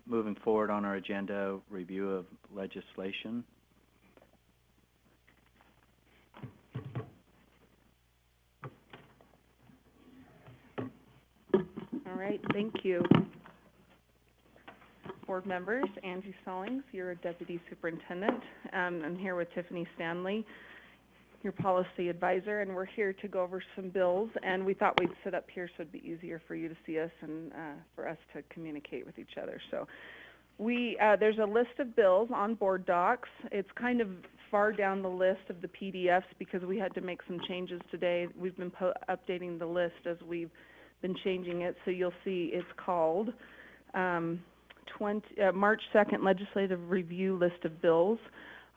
Moving forward on our agenda, review of legislation. All right, thank you. Board members, Angie Stallings, your Deputy Superintendent. I'm here with Tiffany Stanley, your policy advisor, and we're here to go over some bills. And we thought we'd sit up here so it'd be easier for you to see us and for us to communicate with each other. So there's a list of bills on board docs. It's kind of far down the list of the PDFs because we had to make some changes today. We've been updating the list as we've been changing it. So you'll see it's called March 2nd Legislative Review List of Bills.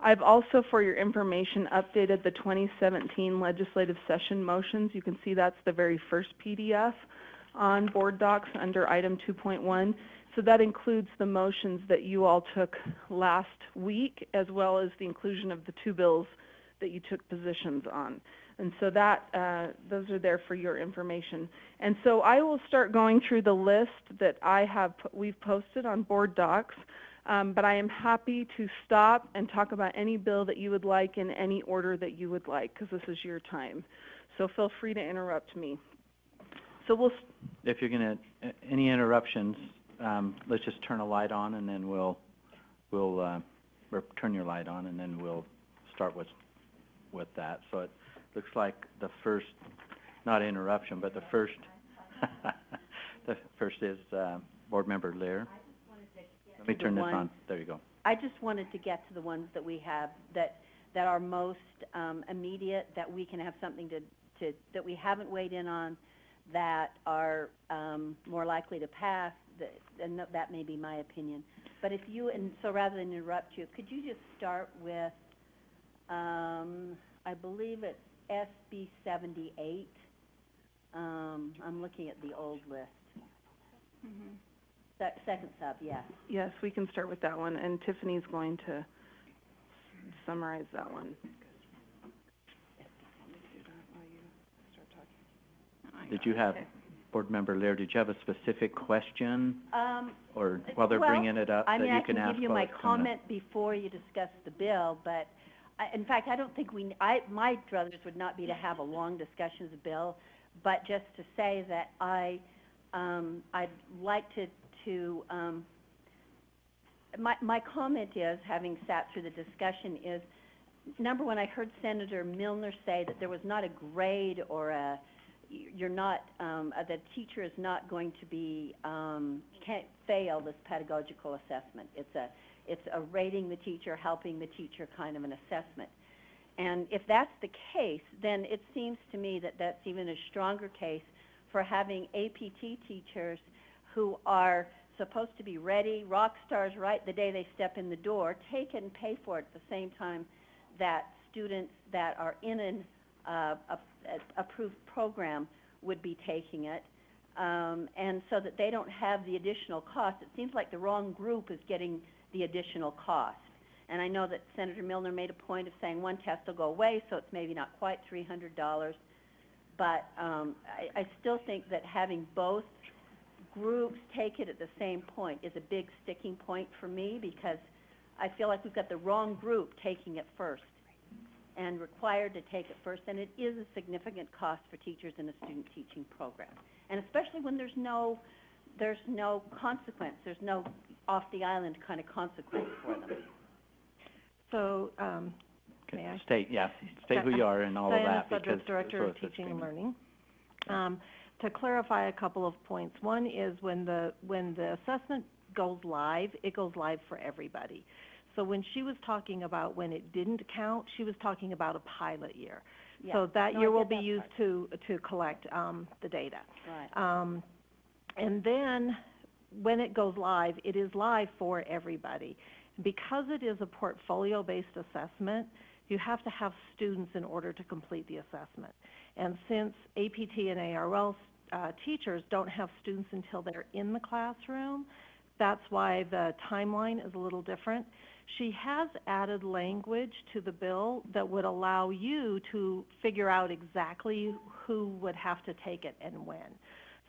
I've also, for your information, updated the 2017 legislative session motions. You can see that's the very first PDF on board docs under item 2.1. So that includes the motions that you all took last week, as well as the inclusion of the two bills that you took positions on. And so that those are there for your information. And so I will start going through the list that we've posted on board docs. But I am happy to stop and talk about any bill that you would like in any order that you would like, because this is your time. So feel free to interrupt me. So if you're going to, any interruptions, let's just turn a light on, and then we'll turn your light on, and then we'll start with that. So it looks like the first, not interruption, but the first, the first is Board Member Lear. Let me turn this on. There you go. I just wanted to get to the ones that we have that are most immediate, that we can have something that we haven't weighed in on, that are more likely to pass. And that may be my opinion. But if you, and so rather than interrupt you, could you just start with, I believe it's SB 78. I'm looking at the old list. Mm-hmm. Second sub, yes. Yes, we can start with that one, and Tiffany's going to summarize that one. Did you have, Board Member Lear, did you have a specific question? Or while they're bringing it up, that you can ask? I can give you my comment before you discuss the bill, but in fact, I don't think my druthers would not be to have a long discussion of the bill, but just to say that I'd like to my comment is, having sat through the discussion, is, number one, I heard Senator Milner say that there was not a grade or the teacher is not going to be, can't fail this pedagogical assessment. It's a rating the teacher, helping the teacher kind of an assessment. And if that's the case, then it seems to me that that's even a stronger case for having APT teachers who are supposed to be ready, rock stars right the day they step in the door, take it and pay for it at the same time that students that are in an approved program would be taking it, and so that they don't have the additional cost. It seems like the wrong group is getting the additional cost. And I know that Senator Milner made a point of saying one test will go away, so it's maybe not quite $300. But I still think that having both groups take it at the same point is a big sticking point for me, because I feel like we've got the wrong group taking it first and required to take it first, and it is a significant cost for teachers in a student teaching program, and especially when there's no consequence, there's no off the island kind of consequence for them. So may I? State who you are and all of that, because Director of Teaching and Learning. To clarify a couple of points. One is when the assessment goes live, it goes live for everybody. So when she was talking about when it didn't count, she was talking about a pilot year. Yeah. So that year will be used to collect the data. Right. And then when it goes live, it is live for everybody. Because it is a portfolio-based assessment, you have to have students in order to complete the assessment. And since APT and ARL teachers don't have students until they're in the classroom, that's why the timeline is a little different. She has added language to the bill that would allow you to figure out exactly who would have to take it and when.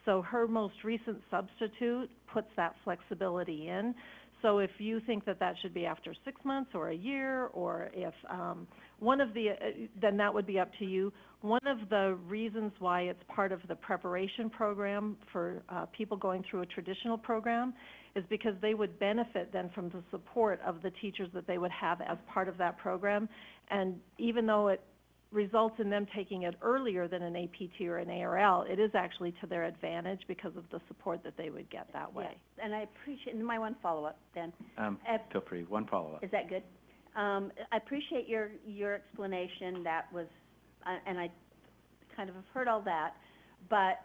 So her most recent substitute puts that flexibility in. So if you think that that should be after 6 months or a year, or if one of the, then that would be up to you. One of the reasons why it's part of the preparation program for people going through a traditional program is because they would benefit then from the support of the teachers that they would have as part of that program. And even though it results in them taking it earlier than an APT or an ARL, it is actually to their advantage because of the support that they would get that way. Yes, and I appreciate, and my one follow-up then. Feel free, one follow-up. Is that good? I appreciate your explanation. That was, and I kind of have heard all that, but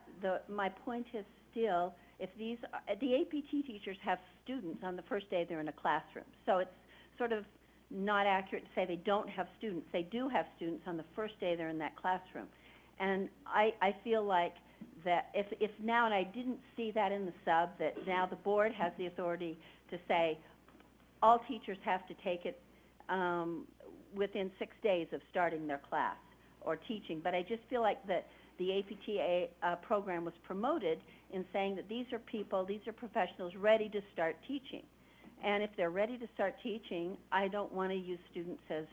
my point is still, if these, the APT teachers have students on the first day they're in a classroom, so it's sort of not accurate to say they don't have students. They do have students on the first day they're in that classroom. And I feel like that if now, and I didn't see that in the sub, that now the board has the authority to say all teachers have to take it within 6 days of starting their class or teaching. But I just feel like that the APTA program was promoted in saying that these are people, these are professionals ready to start teaching. And if they're ready to start teaching, I don't want to use students as,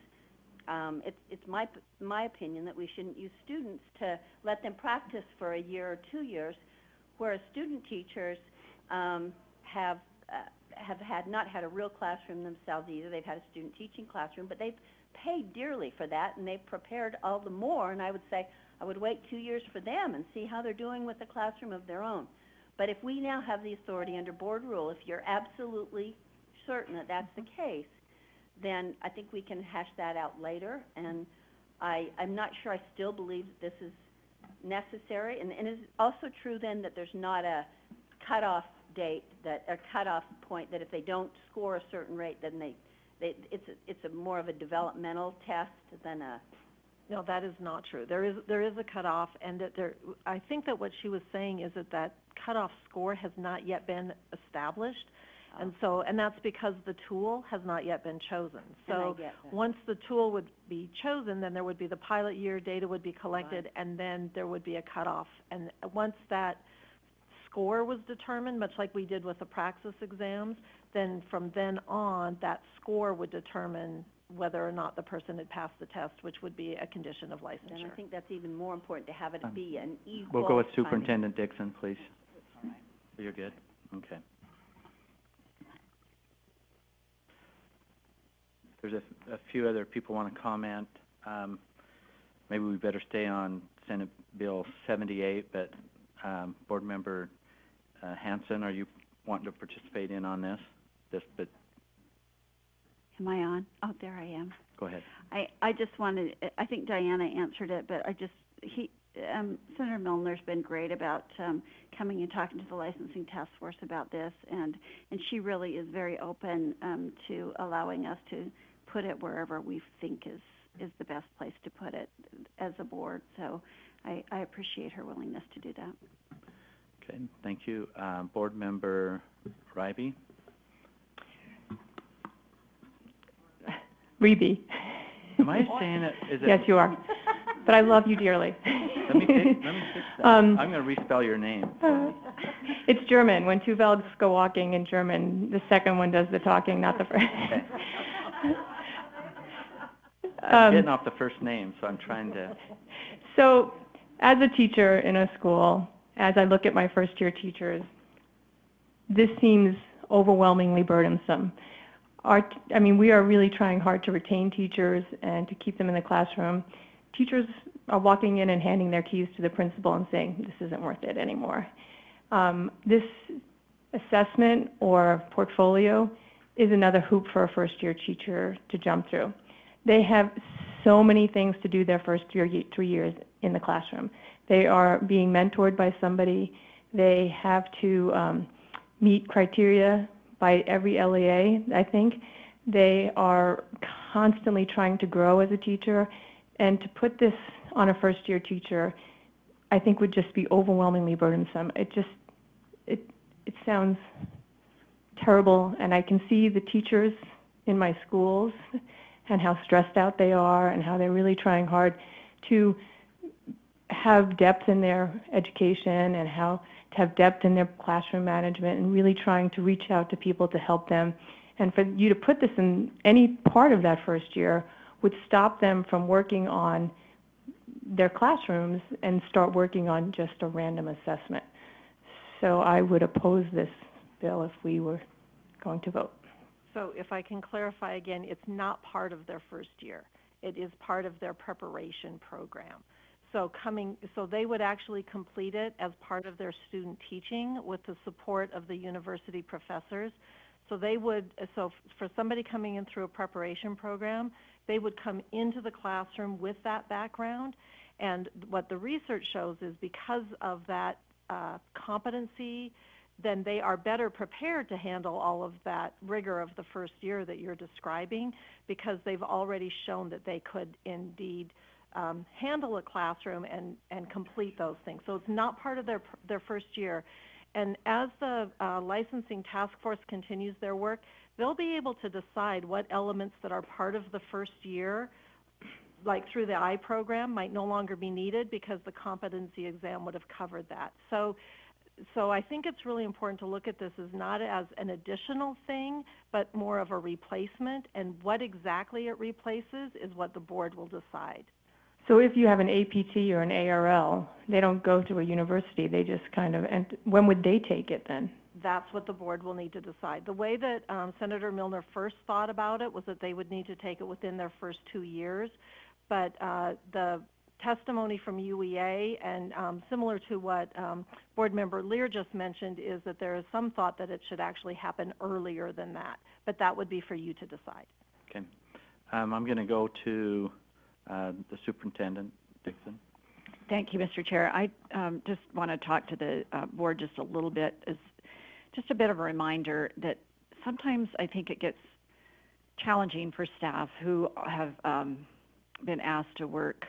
it's my opinion that we shouldn't use students to let them practice for a year or 2 years, whereas student teachers have not had a real classroom themselves either. They've had a student teaching classroom, but they've paid dearly for that, and they've prepared all the more. And I would say I would wait 2 years for them and see how they're doing with a classroom of their own. But if we now have the authority under board rule, if you're absolutely certain that that's the case, then I think we can hash that out later. And I'm not sure I still believe that this is necessary. And it's also true then that there's not a cutoff date, that a cutoff point, that if they don't score a certain rate, then it's a more of a developmental test than a. No, that is not true. There is a cutoff, and that I think that what she was saying is that cutoff score has not yet been established. And that's because the tool has not yet been chosen. So once the tool would be chosen, then there would be the pilot year, data would be collected, and then there would be a cutoff. And once that score was determined, much like we did with the praxis exams, then from then on, that score would determine whether or not the person had passed the test, which would be a condition of licensure. And I think that's even more important to have it be an equal. We'll go with Superintendent Dixon, please. You're good? Okay. There's a few other people want to comment. Maybe we better stay on Senate Bill 78, but Board Member Hanson, are you wanting to participate on this? But am I on? Oh, there I am. Go ahead. I just wanted, I think Diana answered it, but Senator Milner's been great about coming and talking to the licensing task force about this, and she really is very open to allowing us to put it wherever we think is the best place to put it as a board. So I appreciate her willingness to do that. Okay, thank you. Board Member Rybie? Rybie. Am I saying it? Is it? Yes, you are. But I love you dearly. Let me fix that. I'm going to respell your name. It's German. When two Belgs go walking in German, the second one does the talking, not the first. Okay. I'm getting off the first name, so I'm trying to. So, as a teacher in a school, as I look at my first-year teachers, this seems overwhelmingly burdensome. We are really trying hard to retain teachers and to keep them in the classroom. Teachers are walking in and handing their keys to the principal and saying, this isn't worth it anymore. This assessment or portfolio is another hoop for a first-year teacher to jump through. They have so many things to do their first 3 years in the classroom. They are being mentored by somebody. They have to meet criteria by every LEA, I think. They are constantly trying to grow as a teacher, and to put this on a first-year teacher, I think would just be overwhelmingly burdensome. It sounds terrible, and I can see the teachers in my schools and how stressed out they are and how they're really trying hard to have depth in their education and how to have depth in their classroom management, and really trying to reach out to people to help them. And for you to put this in any part of that first year would stop them from working on their classrooms and start working on just a random assessment. So I would oppose this bill if we were going to vote. So if I can clarify again, it's not part of their first year. It is part of their preparation program. So they would actually complete it as part of their student teaching with the support of the university professors. So for somebody coming in through a preparation program, they would come into the classroom with that background. And what the research shows is because of that competency, then they are better prepared to handle all of that rigor of the first year that you're describing, because they've already shown that they could indeed handle a classroom and complete those things. So it's not part of their first year. And as the licensing task force continues their work, they'll be able to decide what elements that are part of the first year, like through the I program, might no longer be needed because the competency exam would have covered that. So I think it's really important to look at this as not as an additional thing, but more of a replacement, and what exactly it replaces is what the board will decide. So if you have an APT or an ARL, they don't go to a university, they just and when would they take it then? That's what the board will need to decide. The way that Senator Milner first thought about it was that they would need to take it within their first 2 years, but the testimony from UEA and similar to what Board Member Lear just mentioned is that there is some thought that it should actually happen earlier than that, but that would be for you to decide. Okay. I'm going to go to the Superintendent, Dixon. Thank you, Mr. Chair. I just want to talk to the board just a little bit, as just a bit of a reminder that sometimes I think it gets challenging for staff who have been asked to work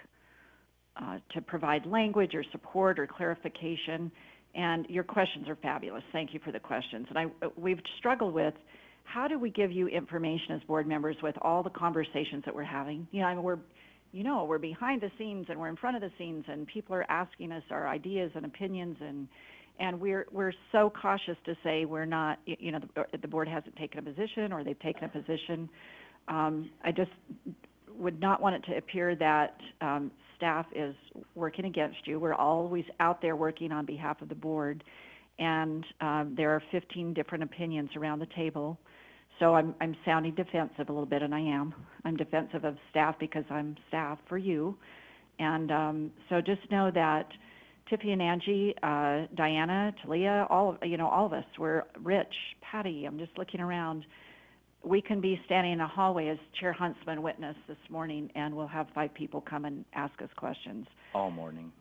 to provide language or support or clarification, and your questions are fabulous. Thank you for the questions. And we've struggled with, how do we give you information as board members with all the conversations that we're having? We're behind the scenes and we're in front of the scenes, and people are asking us our ideas and opinions, and we're so cautious to say we're not, the board hasn't taken a position or they've taken a position. I just would not want it to appear that staff is working against you. We're always out there working on behalf of the board, and there are 15 different opinions around the table. So I'm sounding defensive a little bit, and I am. I'm defensive of staff because I'm staff for you. And so just know that Tiffy and Angie, Diana, Talia, all of us, we're Rich, Patty, I'm just looking around. We can be standing in a hallway as Chair Huntsman witnessed this morning, and we'll have 5 people come and ask us questions. All morning.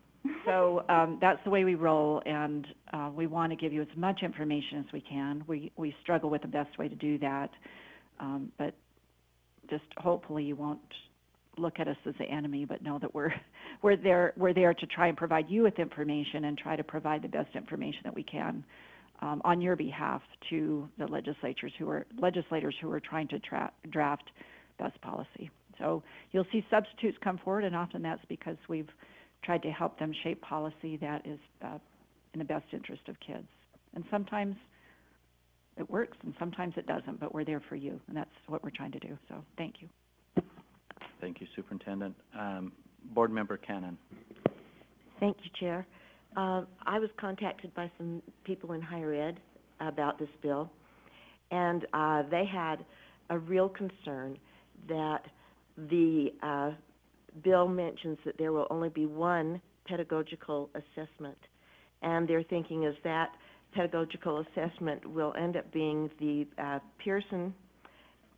So that's the way we roll, and we want to give you as much information as we can. We struggle with the best way to do that, but just hopefully you won't look at us as the enemy, but know that we're there to try and provide you with information and try to provide the best information that we can on your behalf to the legislators who are trying to draft best policy. So you'll see substitutes come forward, and often that's because we've tried to help them shape policy that is in the best interest of kids. And sometimes it works and sometimes it doesn't, but we're there for you, and that's what we're trying to do. So thank you. Thank you, Superintendent. Board Member Cannon. Thank you, Chair. I was contacted by some people in higher ed about this bill, and they had a real concern that the bill mentions that there will only be one pedagogical assessment, and their thinking is that pedagogical assessment will end up being the Pearson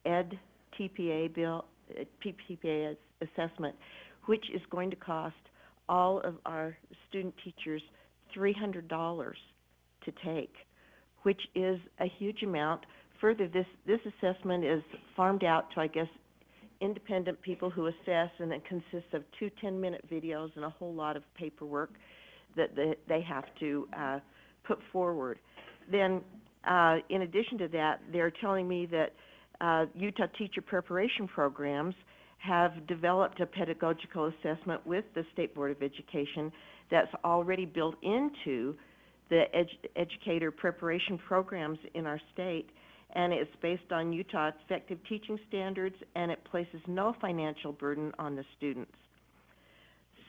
Ed TPA bill, PPA assessment, which is going to cost all of our student teachers $300 to take, which is a huge amount. Further, this assessment is farmed out to, I guess, independent people who assess, and it consists of 2 10-minute videos and a whole lot of paperwork that they have to put forward. Then, in addition to that, they're telling me that Utah teacher preparation programs have developed a pedagogical assessment with the State Board of Education that's already built into the educator preparation programs in our state, and it's based on Utah effective teaching standards, and it places no financial burden on the students.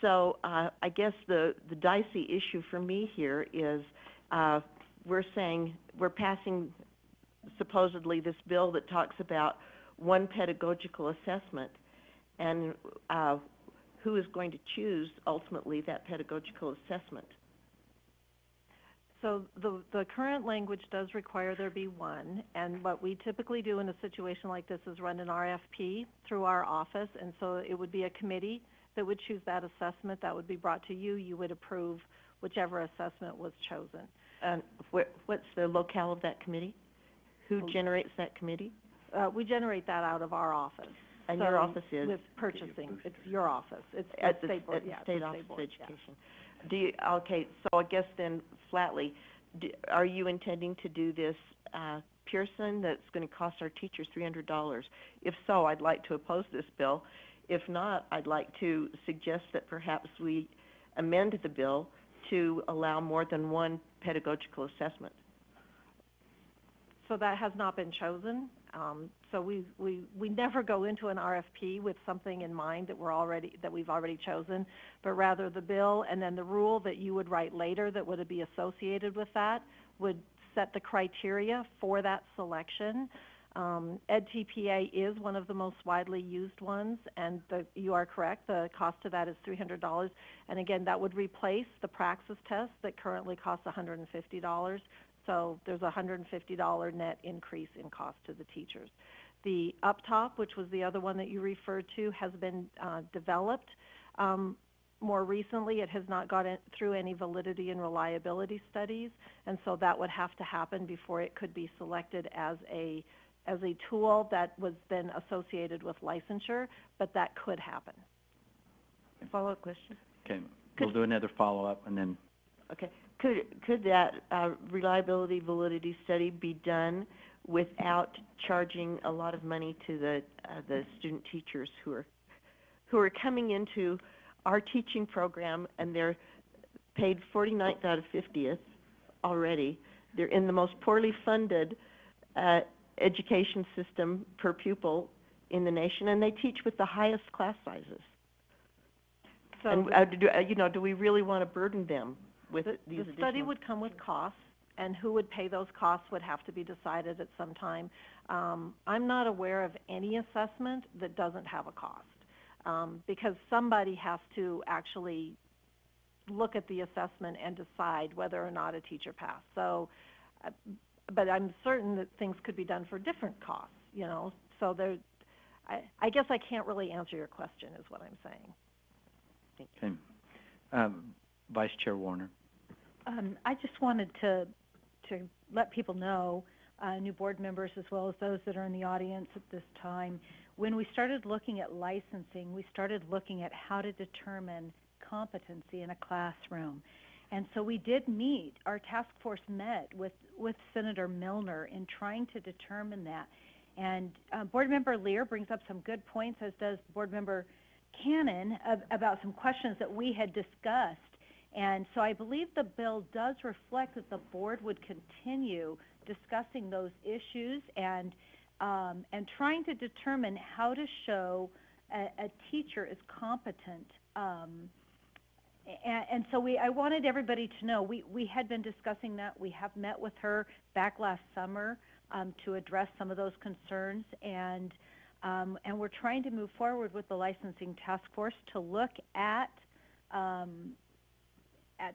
So I guess the dicey issue for me here is we're passing supposedly this bill that talks about one pedagogical assessment, and who is going to choose ultimately that pedagogical assessment? So the current language does require there be one, and what we typically do in a situation like this is run an RFP through our office, and so it would be a committee that would choose that assessment. That would be brought to you. You would approve whichever assessment was chosen. And what's the locale of that committee? Who generates that committee? We generate that out of our office. And so your office is? With purchasing. It's your office. It's at the State Board. State State Office of Board, Education. Okay, so I guess then flatly, are you intending to do this Pearson that's going to cost our teachers $300? If so, I'd like to oppose this bill. If not, I'd like to suggest that perhaps we amend the bill to allow more than one pedagogical assessment. So that has not been chosen. So we never go into an RFP with something in mind that we've already chosen, but rather the bill and then the rule that you would write later that would be associated with that would set the criteria for that selection. EdTPA is one of the most widely used ones, and you are correct, the cost of that is $300. And again, that would replace the praxis test that currently costs $150. So there's a $150 net increase in cost to the teachers. The up top, which was the other one that you referred to, has been developed. More recently, it has not gotten through any validity and reliability studies, and so that would have to happen before it could be selected as a tool that was then associated with licensure, but that could happen. Follow-up question? Okay, we'll do another follow-up and then. Okay. Could that reliability validity study be done without charging a lot of money to the student teachers who are coming into our teaching program, and they're paid 49th out of 50th already? They're in the most poorly funded education system per pupil in the nation, and they teach with the highest class sizes. So, and do we really want to burden them with these the study would come with costs, and who would pay those costs would have to be decided at some time. I'm not aware of any assessment that doesn't have a cost, because somebody has to actually look at the assessment and decide whether or not a teacher passed. So, but I'm certain that things could be done for different costs, So I guess I can't really answer your question, is what I'm saying. Okay. Vice Chair Warner. I just wanted to let people know, new board members as well as those that are in the audience at this time, when we started looking at licensing, we started looking at how to determine competency in a classroom. And so we did meet, our task force met with Senator Milner in trying to determine that. And Board Member Lear brings up some good points, as does Board Member Cannon, about some questions that we had discussed. And so I believe the bill does reflect that the board would continue discussing those issues and trying to determine how to show a teacher is competent. And so I wanted everybody to know we had been discussing that. We have met with her back last summer to address some of those concerns, and we're trying to move forward with the licensing task force to look at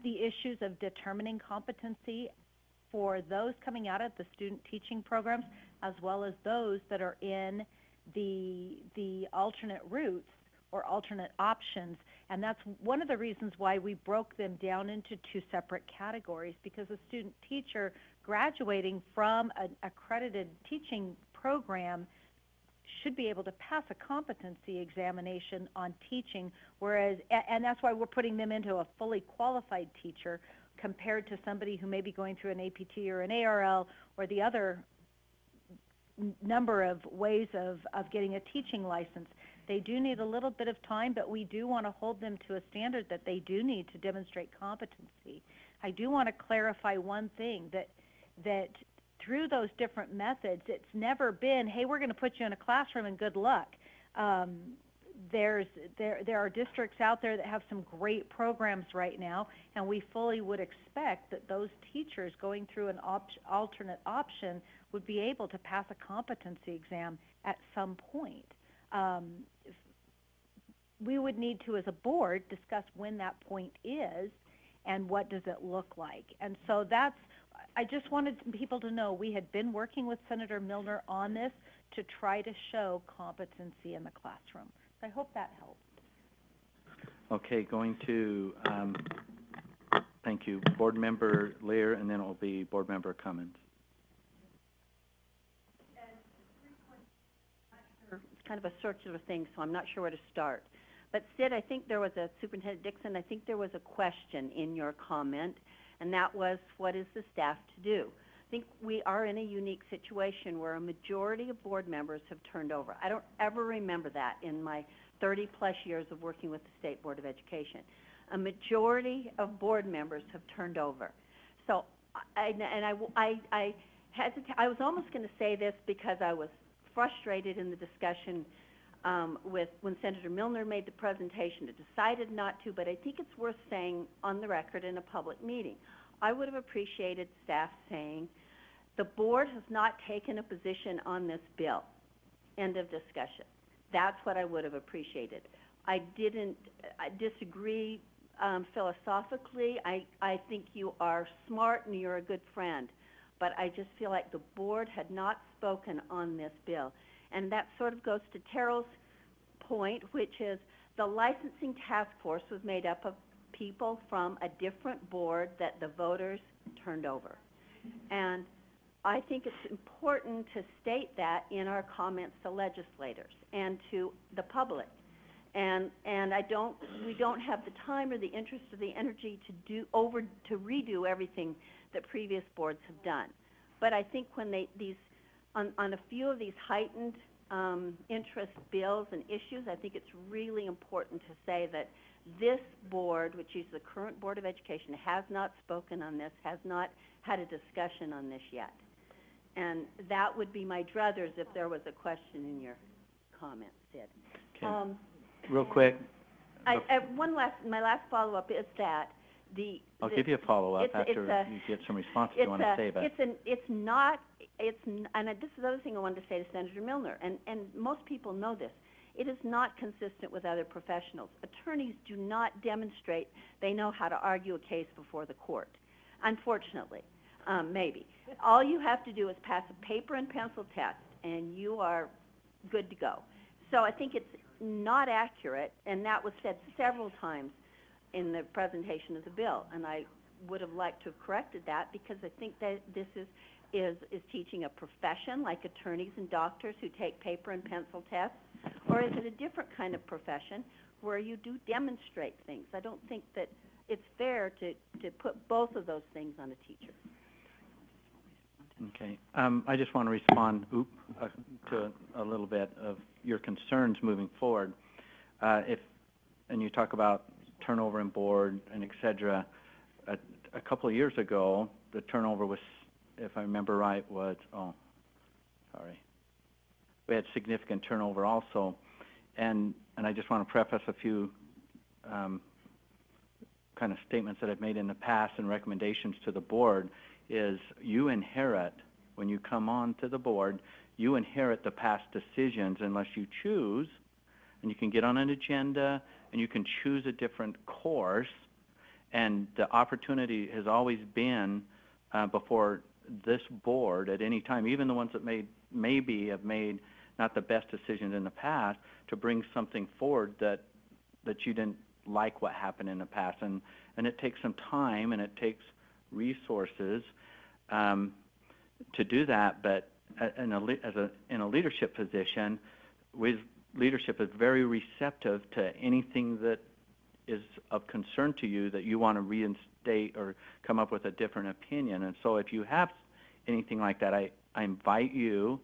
the issues of determining competency for those coming out of the student teaching programs, as well as those that are in the alternate routes or alternate options. And that's one of the reasons why we broke them down into two separate categories, because a student teacher graduating from an accredited teaching program should be able to pass a competency examination on teaching, whereas, and that's why we're putting them into a fully qualified teacher compared to somebody who may be going through an APT or an ARL or the other number of ways of getting a teaching license. They do need a little bit of time, but we do want to hold them to a standard that they do need to demonstrate competency. I do want to clarify one thing, that through those different methods, it's never been, hey, we're going to put you in a classroom and good luck. There are districts out there that have some great programs right now, and we fully would expect that those teachers going through an alternate option would be able to pass a competency exam at some point. We would need to, as a board, discuss when that point is and what does it look like. And so I just wanted people to know we had been working with Senator Milner on this to try to show competency in the classroom. So I hope that helps. Okay, going to, thank you, Board Member Lear, and then it will be Board Member Cummins. It's kind of a circular thing, so I'm not sure where to start. But Sid, I think there was Superintendent Dixon, I think there was a question in your comment, and that was, what is the staff to do? I think we are in a unique situation where a majority of board members have turned over. I don't ever remember that in my 30-plus years of working with the State Board of Education. A majority of board members have turned over. So, I was almost going to say this because I was frustrated in the discussion when Senator Milner made the presentation. It decided not to, but I think it's worth saying on the record in a public meeting. I would have appreciated staff saying, the board has not taken a position on this bill. End of discussion. That's what I would have appreciated. I disagree philosophically. I think you are smart and you're a good friend, but I just feel like the board had not spoken on this bill. And that sort of goes to Terrell's point, which is the licensing task force was made up of people from a different board that the voters turned over. And I think it's important to state that in our comments to legislators and to the public. And we don't have the time or the interest or the energy to redo everything that previous boards have done. But I think when on a few of these heightened interest bills and issues, I think it's really important to say that this board, which is the current Board of Education, has not spoken on this, has not had a discussion on this yet. And that would be my druthers if there was a question in your comments, Sid. Okay. Real quick. My last follow-up is that I'll give you a follow-up after you get some response if you want to say about it. And this is the other thing I wanted to say to Senator Milner, and most people know this. It is not consistent with other professionals. Attorneys do not demonstrate they know how to argue a case before the court, unfortunately, maybe. All you have to do is pass a paper and pencil test, and you are good to go. So I think it's not accurate, and that was said several times in the presentation of the bill, and I would have liked to have corrected that because I think that this is teaching a profession like attorneys and doctors who take paper and pencil tests, or is it a different kind of profession where you do demonstrate things? I don't think that it's fair to put both of those things on a teacher. Okay. I just want to respond to a little bit of your concerns moving forward. And you talk about turnover in board and et cetera. A couple of years ago, the turnover was, if I remember right, we had significant turnover also. And I just want to preface a few kind of statements that I've made in the past and recommendations to the board is you inherit, when you come on to the board, you inherit the past decisions unless you choose, and you can get on an agenda and you can choose a different course, and the opportunity has always been before this board at any time, even the ones that maybe have made not the best decisions in the past, to bring something forward that you didn't like what happened in the past, and it takes some time and it takes resources to do that. But in a leadership position, leadership is very receptive to anything that is of concern to you that you want to reinstate or come up with a different opinion. And so if you have anything like that, I invite you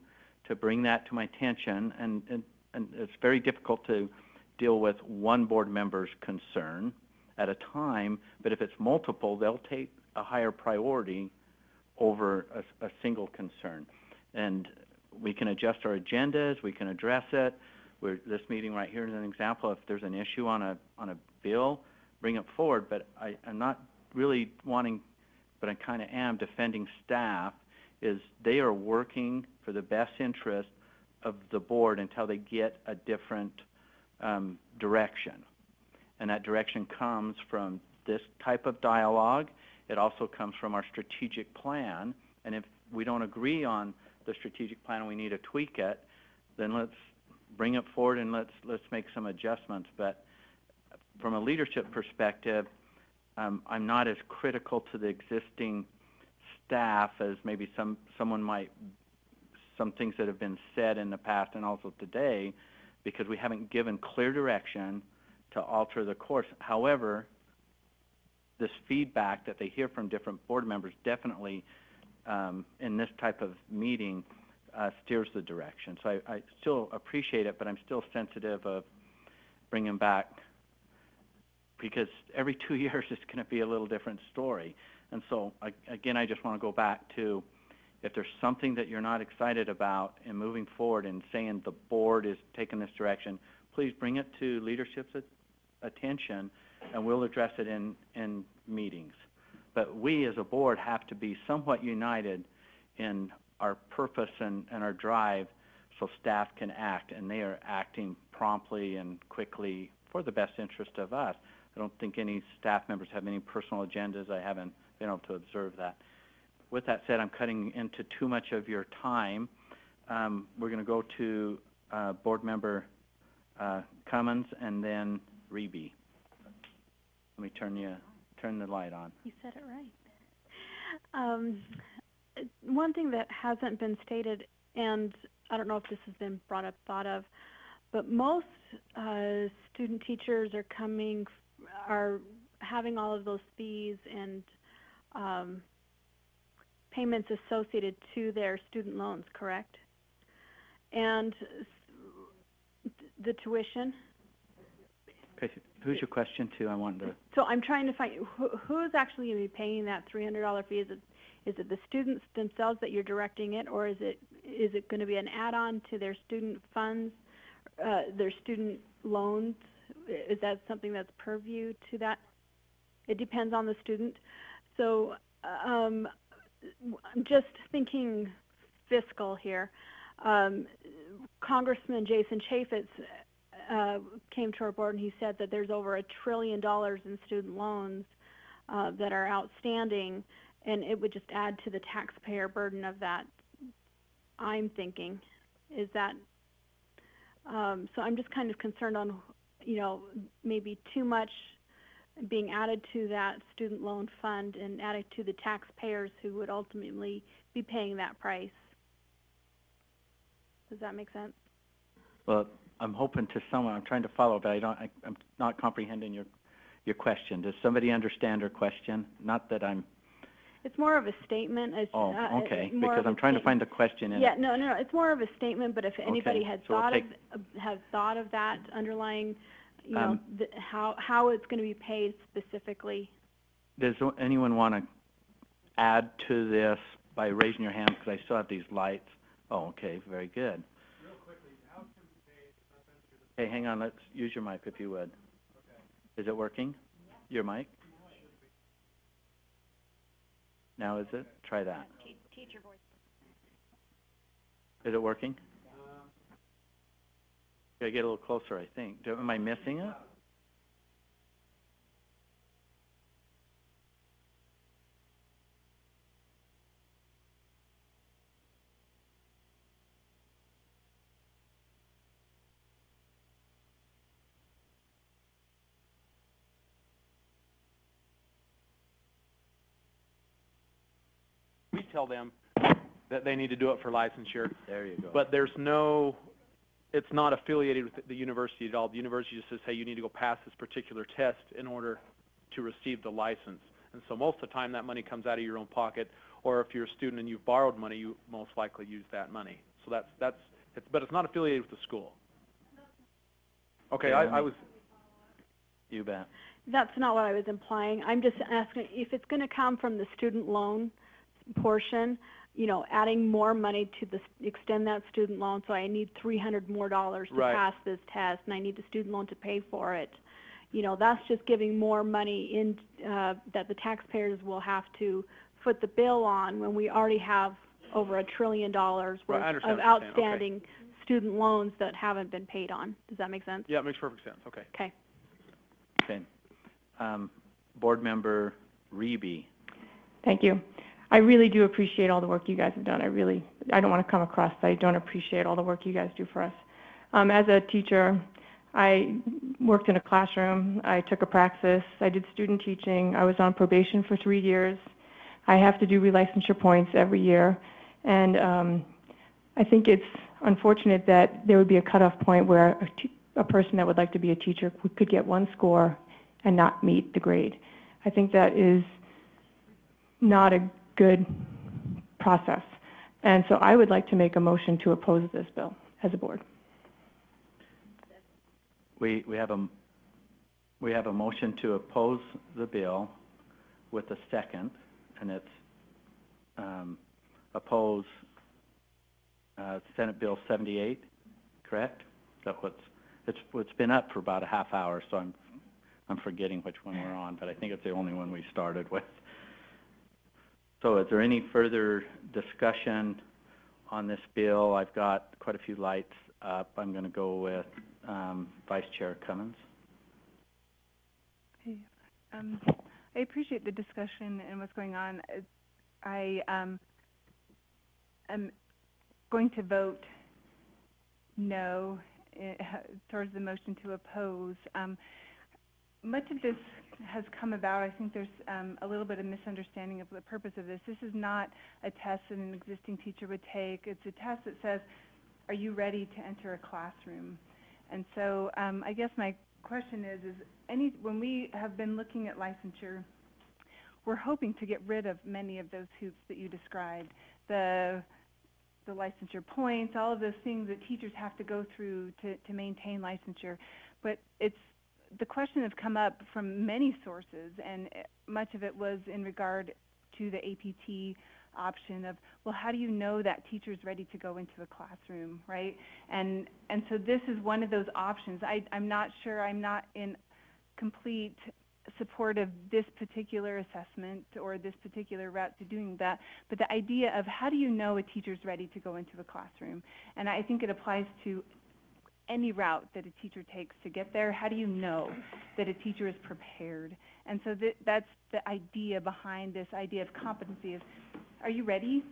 to bring that to my attention and and it's very difficult to deal with one board member's concern at a time, but if it's multiple, they'll take a higher priority over a single concern. And we can adjust our agendas, we can address it. This meeting right here is an example. If there's an issue on a bill, bring it forward, but I'm not really wanting, but I kind of am defending staff, is they are working for the best interest of the board until they get a different direction. And that direction comes from this type of dialogue. It also comes from our strategic plan. And if we don't agree on the strategic plan and we need to tweak it, then let's bring it forward and let's make some adjustments. But from a leadership perspective, I'm not as critical to the existing staff as maybe someone might, some things that have been said in the past and also today, because we haven't given clear direction to alter the course. However, this feedback that they hear from different board members definitely in this type of meeting steers the direction. So I still appreciate it, but I'm still sensitive of bringing back, because every 2 years it's going to be a little different story. And so, again, I just want to go back to, if there's something that you're not excited about in moving forward and saying the board is taking this direction, please bring it to leadership's attention, and we'll address it in meetings. But we as a board have to be somewhat united in our purpose and our drive so staff can act, and they are acting promptly and quickly for the best interest of us. I don't think any staff members have any personal agendas. I haven't been able to observe that. With that said, I'm cutting into too much of your time. We're going to go to Board Member Cummins and then Reby. Let me turn the light on. You said it right. One thing that hasn't been stated, and I don't know if this has been thought of, but most student teachers are having all of those fees and payments associated to their student loans, correct? And the tuition. Okay, who's your question to? I wanted to. So I'm trying to find who's actually going to be paying that $300 fee. Is it the students themselves that you're directing it, or is it going to be an add-on to their student funds, their student loans? Is that something that's purview to that? It depends on the student. So I'm just thinking fiscal here. Congressman Jason Chaffetz came to our board and he said that there's over $1 trillion in student loans that are outstanding, and it would just add to the taxpayer burden of that. I'm thinking, is that, so I'm just kind of concerned on, maybe too much being added to that student loan fund and added to the taxpayers who would ultimately be paying that price. Does that make sense? Well, I'm hoping to someone, I'm trying to follow, but I'm not comprehending your question. Does somebody understand her question? Not that I'm... It's more of a statement. Okay, because I'm trying to find the question in it. Yeah, no, it's more of a statement, but if anybody had thought of that underlying, how it's going to be paid specifically. Does anyone want to add to this by raising your hand, because I still have these lights? Oh, okay, very good. Real quickly, how can we pay? Hey, hang on, let's use your mic if you would. Okay. Is it working? Yeah. Your mic? Now is it? Try that. Teacher voice. Is it working? Gotta get a little closer, I think. Am I missing it? We tell them that they need to do it for licensure. There you go. But it's not affiliated with the university at all. The university just says, hey, you need to go pass this particular test in order to receive the license. And so most of the time that money comes out of your own pocket, or if you're a student and you've borrowed money, you most likely use that money. So but it's not affiliated with the school. Okay, Okay, I let me- was, You bet. That's not what I was implying. I'm just asking if it's going to come from the student loan portion, you know, adding more money to extend that student loan, so I need $300 more to Right. pass this test, and I need the student loan to pay for it. You know, that's just giving more money in, that the taxpayers will have to foot the bill on when we already have over $1 trillion worth Right, I understand of what you're saying. Okay. outstanding student loans that haven't been paid on. Does that make sense? yeah, it makes perfect sense, okay. Okay. Okay. Board Member Reby. Thank you. I really do appreciate all the work you guys have done. I don't want to come across that I don't appreciate all the work you guys do for us. As a teacher, I worked in a classroom, I took a praxis, I did student teaching, I was on probation for 3 years. I have to do relicensure points every year, and I think it's unfortunate that there would be a cutoff point where a person that would like to be a teacher could get one score and not meet the grade. I think that is not a good process. And so I would like to make a motion to oppose this bill as a board. We have a motion to oppose the bill with a second, and it's oppose Senate Bill 78, correct? It's been up for about a half hour, so I'm forgetting which one we're on, but I think it's the only one we started with. So is there any further discussion on this bill? I've got quite a few lights up. I'm going to go with Vice Chair Cummins. Okay. I appreciate the discussion and what's going on. I am going to vote no towards the motion to oppose. Much of this has come about, I think there's a little bit of misunderstanding of the purpose of this. This is not a test that an existing teacher would take. It's a test that says, are you ready to enter a classroom? And so I guess my question is when we have been looking at licensure, we're hoping to get rid of many of those hoops that you described, the licensure points, all of those things that teachers have to go through to maintain licensure. But the question has come up from many sources, and much of it was in regard to the APT option of, well, how do you know that teacher's ready to go into a classroom, right? And so this is one of those options. I'm not sure, I'm not in complete support of this particular assessment or this particular route to doing that, but the idea of how do you know a teacher's ready to go into a classroom? And I think it applies to any route that a teacher takes to get there. How do you know that a teacher is prepared? And so that's the idea behind this idea of competency is, are you ready?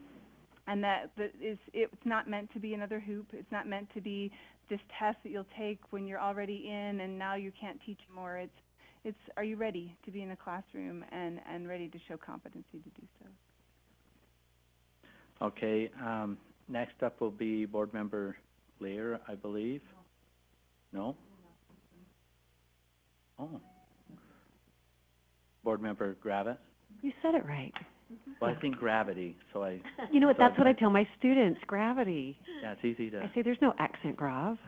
And it's not meant to be another hoop. It's not meant to be this test that you'll take when you're already in and now you can't teach more. It's are you ready to be in a classroom and ready to show competency to do so? Okay, next up will be Board Member Lear, I believe. No? Oh. Board Member Gravitt? You said it right. Well, I think gravity, so I... You know what, so that's what I tell my students, gravity. Yeah, it's easy to... I say there's no accent grav.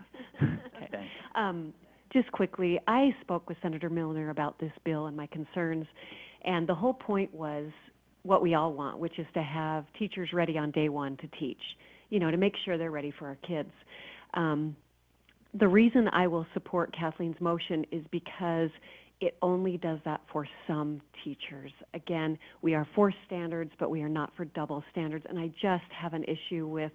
Okay. Just quickly, I spoke with Senator Milner about this bill and my concerns, and the whole point was what we all want, which is to have teachers ready on day one to teach, you know, to make sure they're ready for our kids. The reason I will support Kathleen's motion is because it only does that for some teachers. Again, we are for standards, but we are not for double standards, and I just have an issue with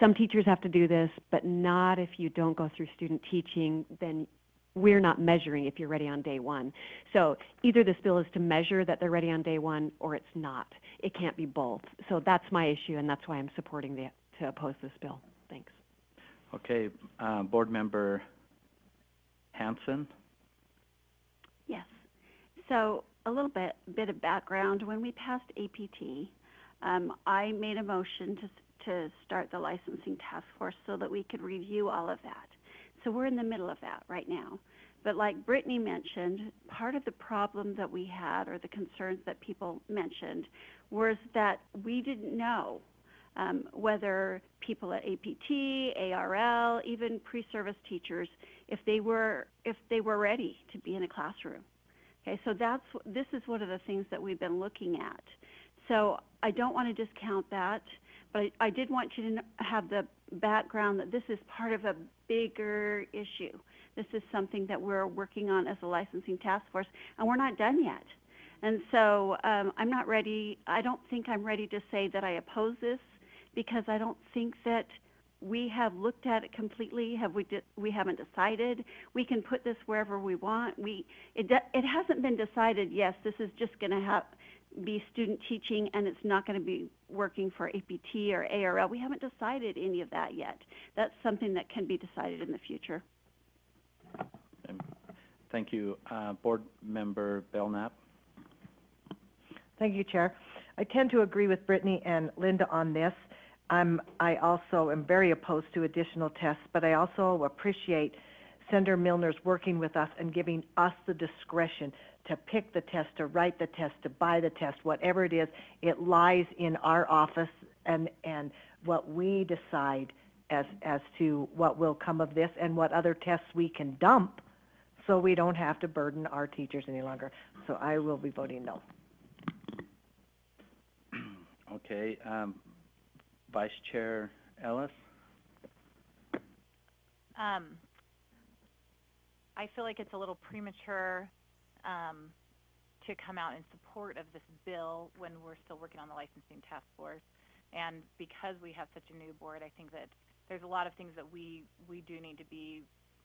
some teachers have to do this, but not if you don't go through student teaching, then we're not measuring if you're ready on day one. So either this bill is to measure that they're ready on day one or it's not. It can't be both. So that's my issue, and that's why I'm supporting to oppose this bill. Thanks. Okay, Board Member Hanson? Yes. So a little bit of background. When we passed APT, I made a motion to start the licensing task force so that we could review all of that. So we're in the middle of that right now. But like Brittany mentioned, part of the problem that we had, or the concerns that people mentioned, was that we didn't know whether people at APT, ARL, even pre-service teachers, if they were ready to be in a classroom. Okay, so this is one of the things that we've been looking at. So I don't want to discount that, but I did want you to have the background that this is part of a bigger issue. This is something that we're working on as a licensing task force, and we're not done yet. And so I'm not ready. I don't think I'm ready to say that I oppose this, because I don't think that we have looked at it completely. We haven't decided. We can put this wherever we want. It hasn't been decided. Yes, this is just going to be student teaching, and it's not going to be working for APT or ARL. We haven't decided any of that yet. That's something that can be decided in the future. Thank you. Board Member Belknap. Thank you, Chair. I tend to agree with Brittany and Linda on this. I also am very opposed to additional tests, but I also appreciate Senator Milner's working with us and giving us the discretion to pick the test, to write the test, to buy the test, whatever it is. It lies in our office and what we decide as to what will come of this and what other tests we can dump, so we don't have to burden our teachers any longer. So I will be voting no. Okay. Vice Chair Ellis? I feel like it's a little premature to come out in support of this bill when we're still working on the licensing task force. And because we have such a new board, I think that there's a lot of things that we do need to be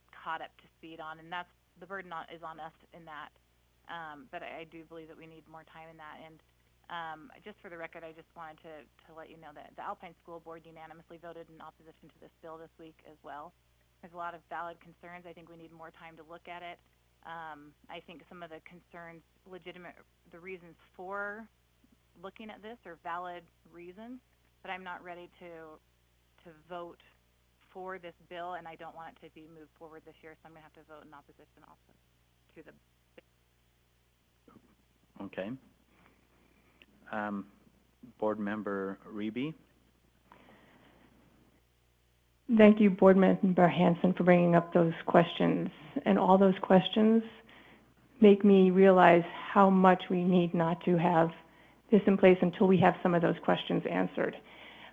caught up to speed on, and that's the burden is on us in that. But I do believe that we need more time in that. And just for the record, I just wanted to let you know that the Alpine School Board unanimously voted in opposition to this bill this week as well. There's a lot of valid concerns. I think we need more time to look at it. I think some of the concerns, the reasons for looking at this are valid reasons, but I'm not ready to vote for this bill, and I don't want it to be moved forward this year, so I'm going to have to vote in opposition also to the bill. Okay. Board Member Reby. Thank you, Board Member Hanson, for bringing up those questions. And all those questions make me realize how much we need not to have this in place until we have some of those questions answered.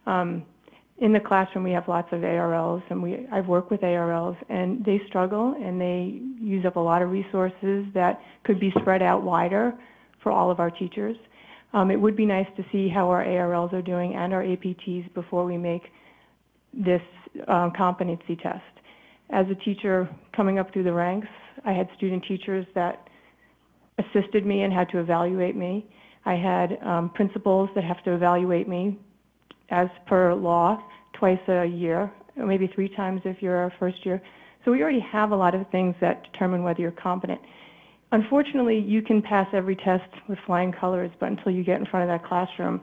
In the classroom, we have lots of ARLs, and I've worked with ARLs, and they struggle, and they use up a lot of resources that could be spread out wider for all of our teachers. It would be nice to see how our ARLs are doing and our APTs before we make this competency test. As a teacher coming up through the ranks, I had student teachers that assisted me and had to evaluate me. I had principals that have to evaluate me as per law twice a year, or maybe 3 times if you're a first year. So we already have a lot of things that determine whether you're competent. Unfortunately, you can pass every test with flying colors, but until you get in front of that classroom,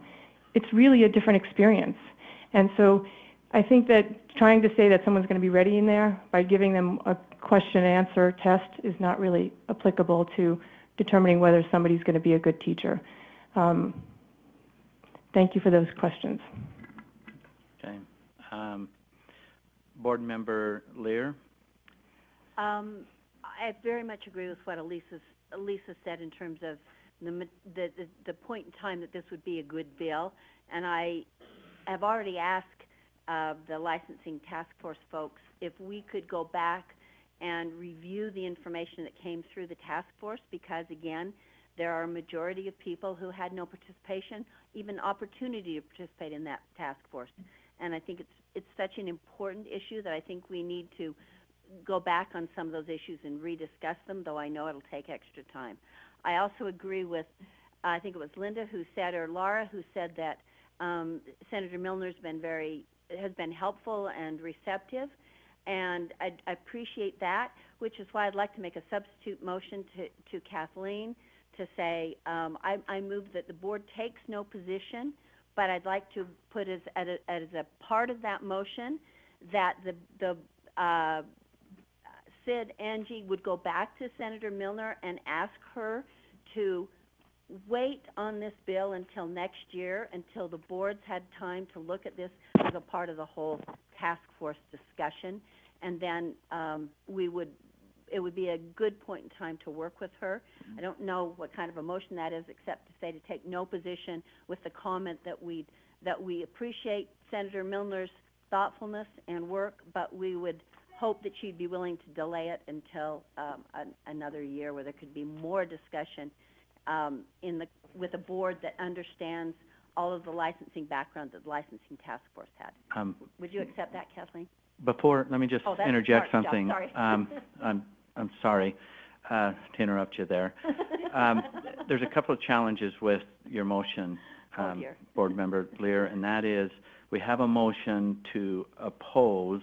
it's really a different experience. And so I think that trying to say that someone's going to be ready in there by giving them a question and answer test is not really applicable to determining whether somebody's going to be a good teacher. Thank you for those questions. Okay. Board Member Lear. I very much agree with what Elisa said in terms of the point in time that this would be a good bill, and I have already asked the licensing task force folks if we could go back and review the information that came through the task force, because again, there are a majority of people who had no participation, even opportunity to participate in that task force. And I think it's such an important issue that I think we need to go back on some of those issues and rediscuss them, though I know it'll take extra time. I also agree with, I think it was Linda who said, or Laura who said that Senator Milner's has been helpful and receptive, and I appreciate that, which is why I'd like to make a substitute motion to Kathleen to say, I move that the board takes no position, but I'd like to put as a part of that motion that the Sid Angie would go back to Senator Milner and ask her to wait on this bill until next year, until the board's had time to look at this as a part of the whole task force discussion, and then it would be a good point in time to work with her. I don't know what kind of a motion that is, except to say to take no position with the comment that we appreciate Senator Milner's thoughtfulness and work, but we would hope that she'd be willing to delay it until another year, where there could be more discussion with a board that understands all of the licensing background that the licensing task force had. Would you accept that, Kathleen? Before, let me just interject Mark's something. job, sorry. I'm sorry to interrupt you there. There's a couple of challenges with your motion, Board Member Lear, and that is we have a motion to oppose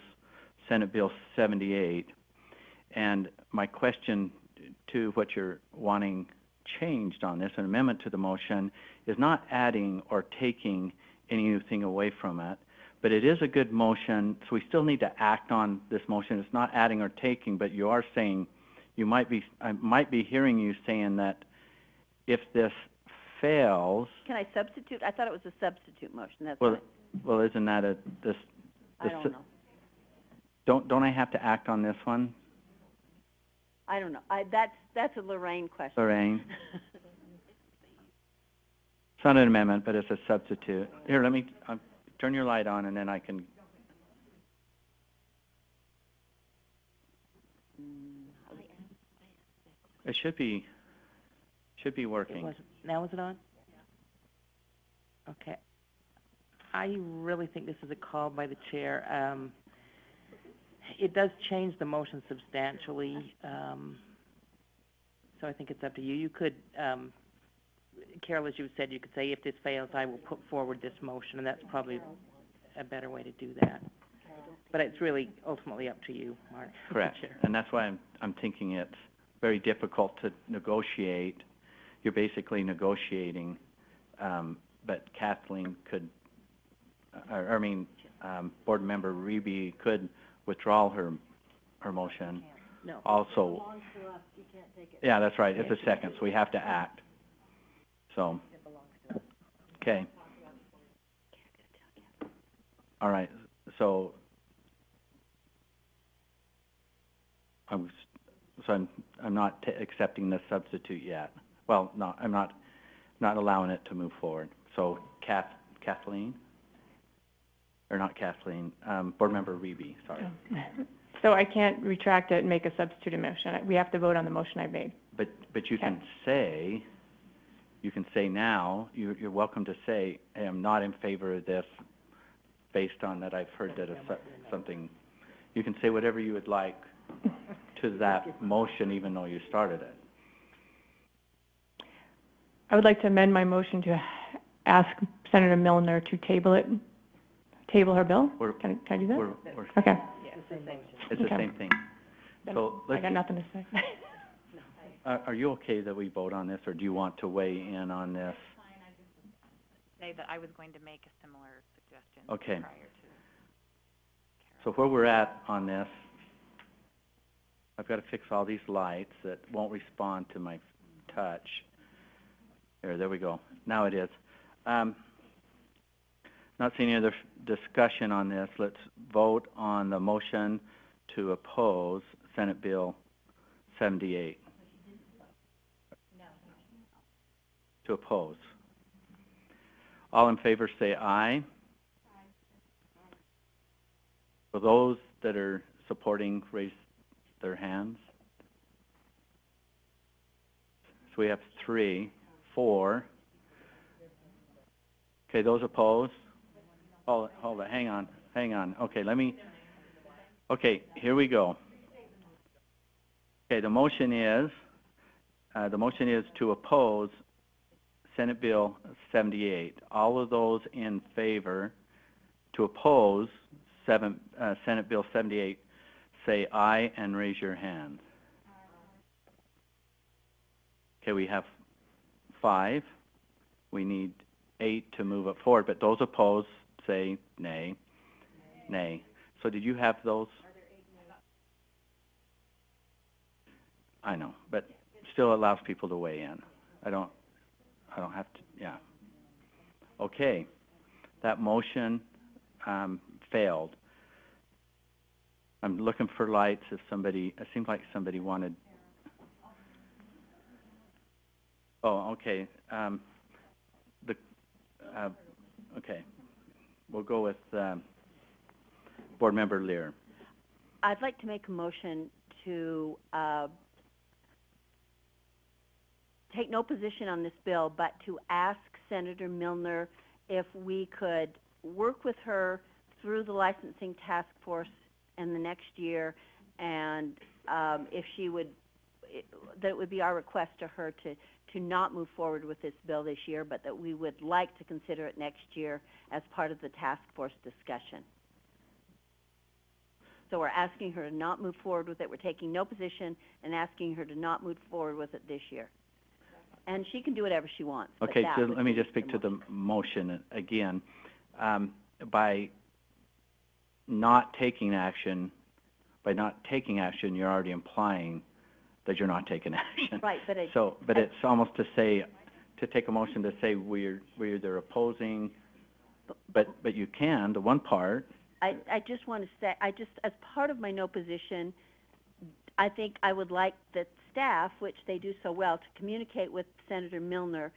Senate Bill 78, and my question to what you're wanting changed on this, an amendment to the motion, is not adding or taking anything away from it, but it is a good motion, so we still need to act on this motion. It's not adding or taking, but you are saying, I might be hearing you saying that if this fails... Can I substitute? I thought it was a substitute motion. That's well, isn't that I don't know. Don't I have to act on this one? I don't know. That's a Lorraine question. Lorraine. It's not an amendment, but it's a substitute. Here, let me turn your light on, and then I can... It should be working. Now is it on? Okay. I really think this is a call by the chair. It does change the motion substantially, so I think it's up to you. You could, Carol, as you said, you could say, if this fails, I will put forward this motion, and that's probably a better way to do that. But it's really ultimately up to you, Mark. Correct, and that's why I'm thinking it's very difficult to negotiate. You're basically negotiating, but Kathleen could, Board Member Reby could withdraw her motion. No. Also, yeah, that's right. It's a second, so we have to act. So, okay. All right. So, I'm not accepting the substitute yet. Well, no, I'm not allowing it to move forward. So, Kathleen, or not Kathleen, Board Member Reby, sorry. So I can't retract it and make a substitute motion. We have to vote on the motion I made. But you can say now, you're welcome to say, hey, I'm not in favor of this based on that I've heard that something. You can say whatever you would like to that motion, even though you started it. I would like to amend my motion to ask Senator Milner to table her bill. Can I do that? Okay. It's the same thing. So I got nothing to say. Are you okay that we vote on this, or do you want to weigh in on this? Say that I was going to make a similar suggestion Okay. prior to. So where we're at on this, I've got to fix all these lights that won't respond to my touch. There we go. Now it is. Not seeing any other discussion on this. Let's vote on the motion to oppose Senate Bill 78. To oppose. All in favor say aye. For those that are supporting, raise their hands. So we have 3, 4. Okay, those opposed? Hold it, hang on. Okay, here we go. Okay, the motion is to oppose Senate Bill 78. All of those in favor to oppose Senate Bill 78, say aye and raise your hand. Okay, we have 5. We need 8 to move it forward, but those opposed say nay. Nay. So did you have those? I know, but still allows people to weigh in. I don't have to, yeah. Okay, that motion failed. I'm looking for lights if somebody, it seemed like somebody wanted. Oh, okay, okay, we'll go with, Board Member Lear. I'd like to make a motion to, take no position on this bill, but to ask Senator Milner if we could work with her through the licensing task force in the next year, and if she would, that it would be our request to her to not move forward with this bill this year, but that we would like to consider it next year as part of the task force discussion. So we're asking her to not move forward with it. We're taking no position and asking her to not move forward with it this year. And she can do whatever she wants. Okay, so let me just speak to the motion again. By not taking action, you're already implying that you're not taking action. Right, but it's almost to say, to take a motion to say we're either opposing, but you can, the one part. I just want to say, as part of my no position, I think I would like the staff, which they do so well, to communicate with Senator Milner.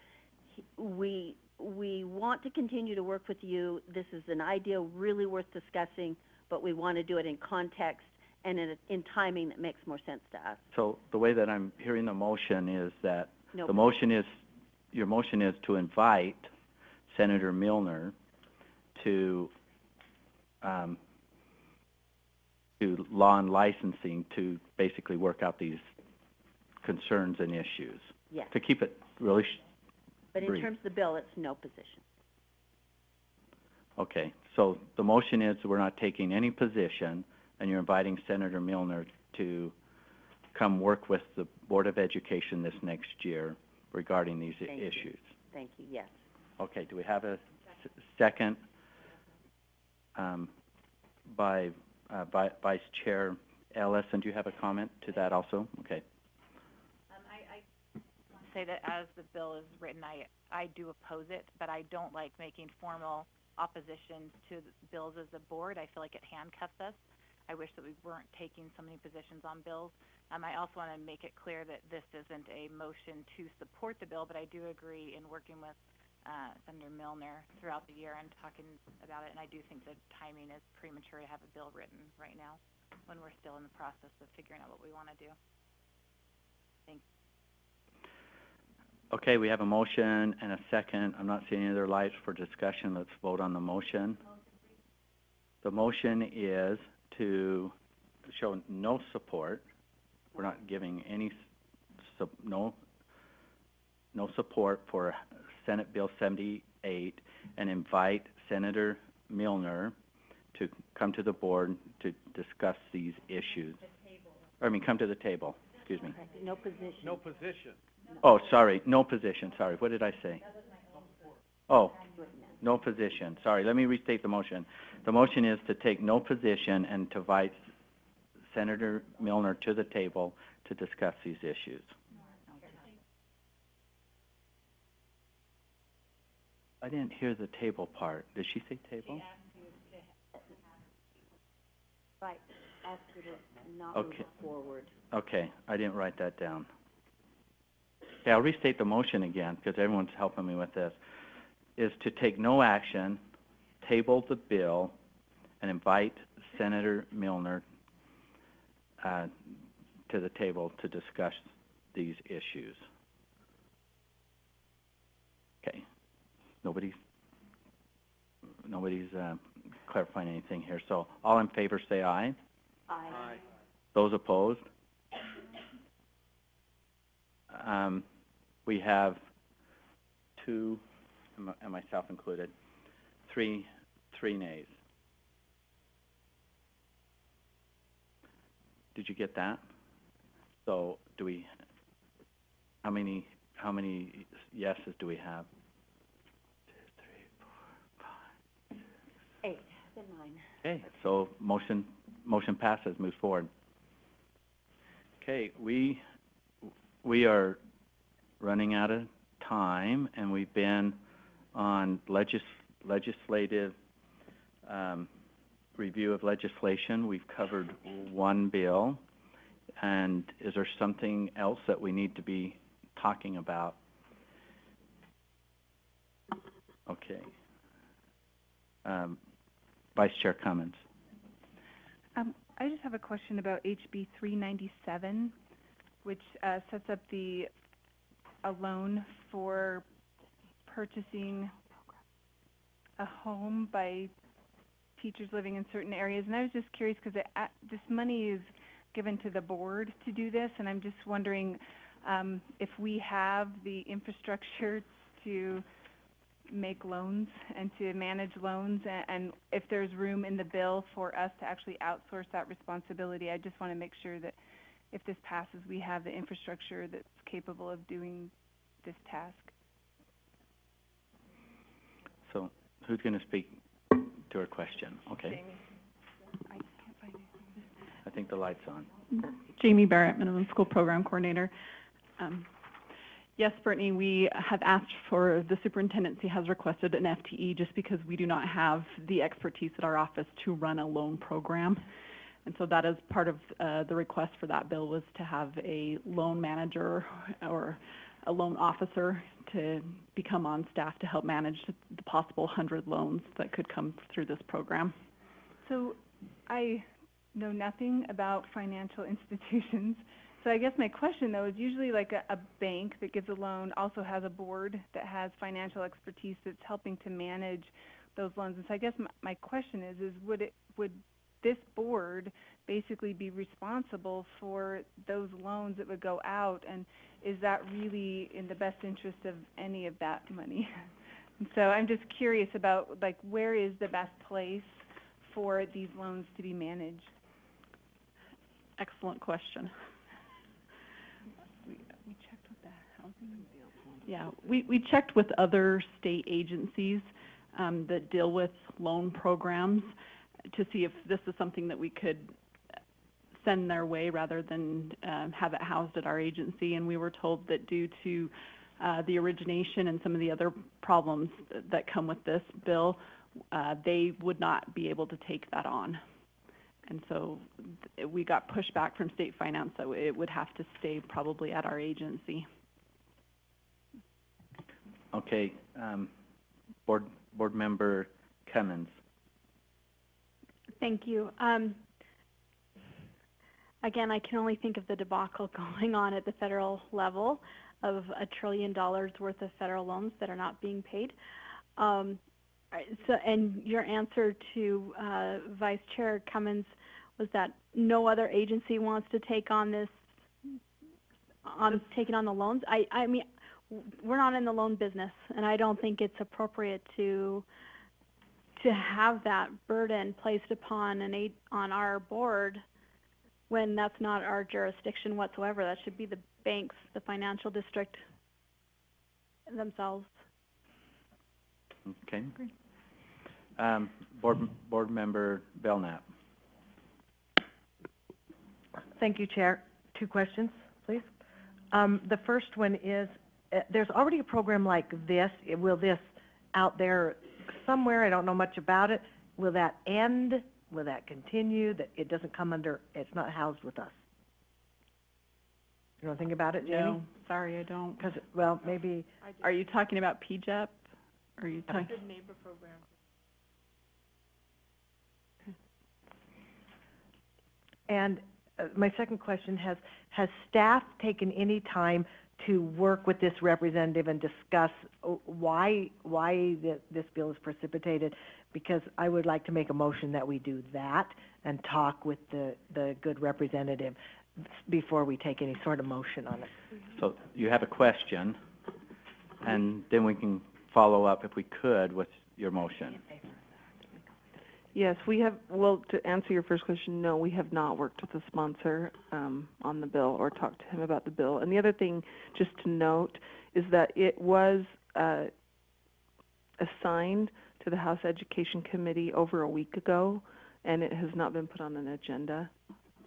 We want to continue to work with you. This is an idea really worth discussing, but we want to do it in context and in timing that makes more sense to us. So the way that I'm hearing the motion is that your motion is to invite Senator Milner to law and licensing to basically work out these concerns and issues. Yes. To keep it really But in brief. terms of the bill, it's no position. Okay, so the motion is we're not taking any position, and you're inviting Senator Milner to come work with the Board of Education this next year regarding these issues. Thank you, yes. Okay, do we have a second by Vice Chair Ellis, and do you have a comment to that also? Okay. I say that as the bill is written, I do oppose it, but I don't like making formal opposition to the bills as a board. I feel like it handcuffs us. I wish that we weren't taking so many positions on bills. I also want to make it clear that this isn't a motion to support the bill, but I do agree in working with Senator Milner throughout the year and talking about it, and I do think that timing is premature to have a bill written right now when we're still in the process of figuring out what we want to do. Thanks. Okay, we have a motion and a second. I'm not seeing any other lights for discussion. Let's vote on the motion. The motion is to show no support. We're not giving any no support for Senate Bill 78, and invite Senator Milner to come to the board to discuss these issues. Come to the table, excuse me. No position. No position. Oh, sorry, no position, sorry, what did I say? Oh, no position, sorry, let me restate the motion. The motion is to take no position and to invite Senator Milner to the table to discuss these issues. I didn't hear the table part. Did she say table? Right, ask her to not move forward. Okay, I didn't write that down. Okay, I'll restate the motion again, because everyone's helping me with this. Is to take no action, table the bill, and invite Senator Milner to the table to discuss these issues. Okay. Nobody's clarifying anything here. So all in favor say aye. Aye. Those opposed? We have two, and myself included, three nays. Did you get that? So how many yeses do we have? 8, then 9. Okay, so motion passes, moves forward. Okay, we are running out of time, and we've been on legislative review of legislation. We've covered one bill. And is there something else that we need to be talking about? Okay. Vice Chair Cummins. I just have a question about HB 397, which sets up a loan for purchasing a home by teachers living in certain areas. And I was just curious because this money is given to the board to do this, and I'm just wondering if we have the infrastructure to make loans and to manage loans, and if there's room in the bill for us to actually outsource that responsibility. I just want to make sure that if this passes, we have the infrastructure that's capable of doing this task. So who's going to speak to her question? Okay. Jamie. I can't find it. I think the light's on. Jamie Barrett, Minimum School Program Coordinator. Yes, Brittany, we have asked for, the superintendency has requested an FTE just because we do not have the expertise at our office to run a loan program. And so that is part of the request for that bill, was to have a loan manager or a loan officer to become on staff to help manage the possible 100 loans that could come through this program. So I know nothing about financial institutions. So I guess my question, though, is usually like a bank that gives a loan also has a board that has financial expertise that's helping to manage those loans. And so I guess my question is would this board basically be responsible for those loans that would go out, and is that really in the best interest of any of that money? And so I'm just curious about, like, where is the best place for these loans to be managed? Excellent question. We checked with the housing. Yeah, we checked with other state agencies that deal with loan programs to see if this is something that we could send their way rather than have it housed at our agency. And we were told that due to the origination and some of the other problems that come with this bill, they would not be able to take that on. And so we got pushback from state finance that it would have to stay probably at our agency. Okay, board member Cummins. Thank you. Again, I can only think of the debacle going on at the federal level of $1 trillion worth of federal loans that are not being paid. So, and your answer to Vice Chair Cummins was that no other agency wants to take on this, taking on the loans. I mean, we're not in the loan business, and I don't think it's appropriate to have that burden placed upon on our board when that's not our jurisdiction whatsoever. That should be the banks, the financial district themselves. Okay. Board member Belknap. Thank you, Chair. 2 questions, please. The first one is, there's already a program like this. Will this out there somewhere, I don't know much about it, will that end? Will that continue? That it doesn't come under, it's not housed with us? You know anything about it, Jamie? No, sorry, I don't. Because, well, maybe. Are you talking about PJEP? Or are you talking? Good neighbor program. And my second question, has staff taken any time to work with this representative and discuss why this bill is precipitated? Because I would like to make a motion that we do that and talk with the good representative before we take any sort of motion on it. So you have a question, and then we can follow up, if we could, with your motion. Yes, we have, well, to answer your first question, no, we have not worked with the sponsor on the bill or talked to him about the bill. And the other thing, just to note, is that it was assigned to the House Education Committee over a week ago, and it has not been put on an agenda.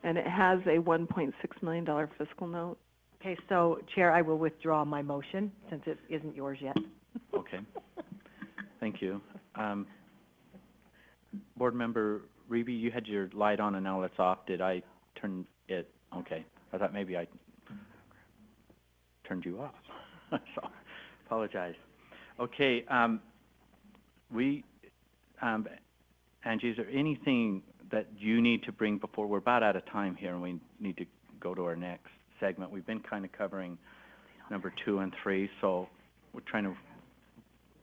And it has a $1.6 million fiscal note. Okay, so, Chair, I will withdraw my motion since it isn't yours yet. Okay. Thank you. Board member Reby, you had your light on and now it's off. Did I turn it? Okay. I thought maybe I turned you off. So, apologize. Okay, Angie, is there anything that you need to bring before? We're about out of time here, and we need to go to our next segment. We've been kind of covering number 2 and 3, so we're trying to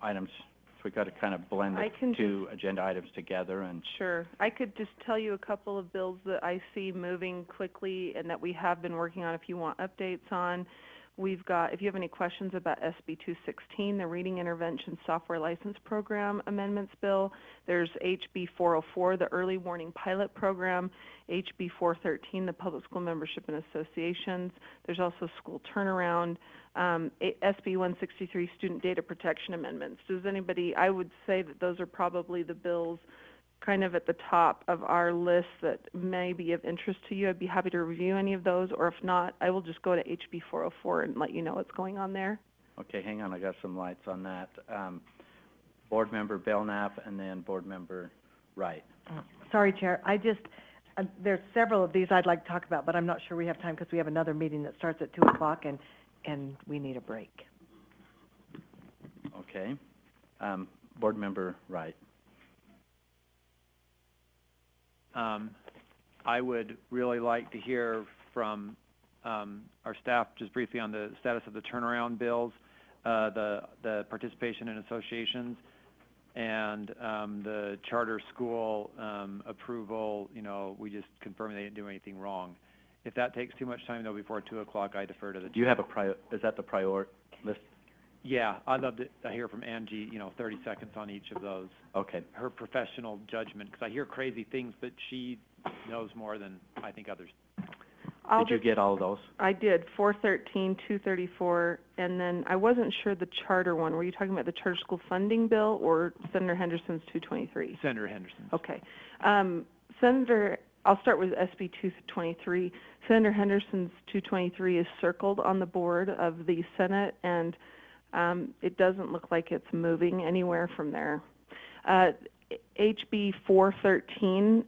items. So we got to kind of blend the two agenda items together. And sure, I could just tell you a couple of bills that I see moving quickly and that we have been working on. If you want updates on. We've got, if you have any questions about SB 216, the Reading Intervention Software License Program Amendments Bill, there's HB 404, the Early Warning Pilot Program, HB 413, the Public School Membership and Associations, there's also School Turnaround, SB 163, Student Data Protection Amendments. Does anybody, I would say that those are probably the bills kind of at the top of our list that may be of interest to you. I'd be happy to review any of those, or if not, I will just go to HB 404 and let you know what's going on there. Okay, hang on, I got some lights on that. Board Member Belknap and then Board Member Wright. Sorry, Chair, I just, there's several of these I'd like to talk about, but I'm not sure we have time because we have another meeting that starts at 2 o'clock and we need a break. Okay. Board Member Wright. I would really like to hear from our staff just briefly on the status of the turnaround bills, the participation in associations, and the charter school approval. You know, we just confirmed they didn't do anything wrong. If that takes too much time, though, before 2 o'clock, I defer to the. Do you have is that the prior list? Yeah, I'd love to hear from Angie, 30 seconds on each of those. Okay. Her professional judgment, because I hear crazy things, but she knows more than I think others. Did you get all of those? I did, 413, 234, and then I wasn't sure the charter one. Were you talking about the charter school funding bill or Senator Henderson's 223? Senator Henderson's. Okay. I'll start with SB 223. Senator Henderson's 223 is circled on the board of the Senate, and it doesn't look like it's moving anywhere from there. HB 413,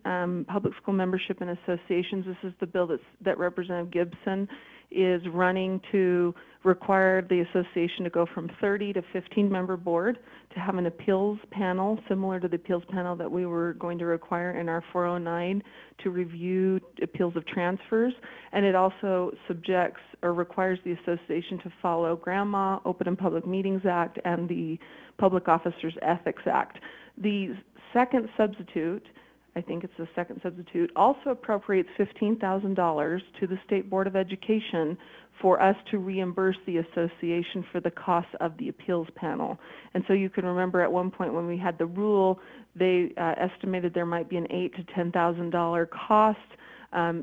Public School Membership and Associations, this is the bill that Representative Gibson is running to require the association to go from 30 to 15-member board, to have an appeals panel similar to the appeals panel that we were going to require in our 409 to review appeals of transfers. And it also subjects or requires the association to follow Grandma, Open and Public Meetings Act, and the Public Officers Ethics Act. The second substitute, I think it's the second substitute, also appropriates $15,000 to the State Board of Education for us to reimburse the association for the costs of the appeals panel. And so you can remember at one point when we had the rule, they estimated there might be an $8,000 to $10,000 cost.